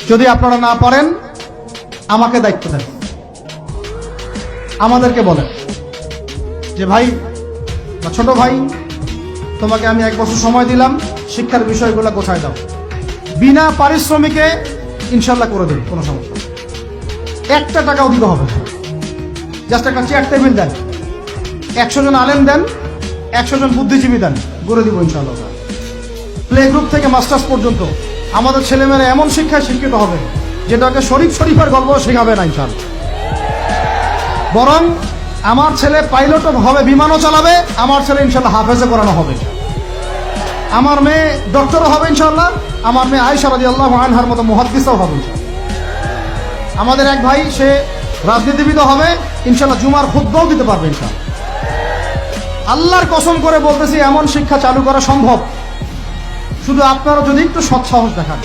যদি আপনারা না পারেন আমাকে দায়িত্ব দেন, আমাদেরকে বলেন যে ভাই বা ছোট ভাই, তোমাকে আমি 1 বছর সময় দিলাম, শিক্ষার বিষয়গুলো গোছায় দাও। বিনা পারিশ্রমিকে ইনশাল্লাহ করে দেব, কোনো সমস্যা নেই। 1 টাকাও দিতে হবে না, জাস্ট একটা চেয়ার টেবিল দেন, 100 জন আলেম দেন, 100 জন বুদ্ধিজীবী দেন, করে দিব ইনশাল্লাহ। প্লে গ্রুপ থেকে মাস্টার্স পর্যন্ত আমাদের ছেলেমেয়েরা এমন শিক্ষায় শিক্ষিত হবে যেটাকে শরীফের গল্প শেখাবে না ইনশাল্লাহ। বরং আমার ছেলে পাইলটও হবে, বিমানও চালাবে, আমার ছেলে ইনশাল্লাহ হাফেজে করানো হবে, আমার মেয়ে ডক্টরও হবে ইনশাল্লাহ, আমার মেয়ে আয়েশা রাদিয়াল্লাহু আনহার মতো মুহাদ্দিসও হবে ইনশাল্লাহ। আমাদের এক ভাই সে রাজনীতিবিদও হবে ইনশাল্লাহ, জুমার খুতবাও দিতে পারবে ইনশাল্লাহ। আল্লাহর কসম করে বলতেছি, এমন শিক্ষা চালু করা সম্ভব, শুধু আপনারা যদি একটু সৎসাহস দেখান।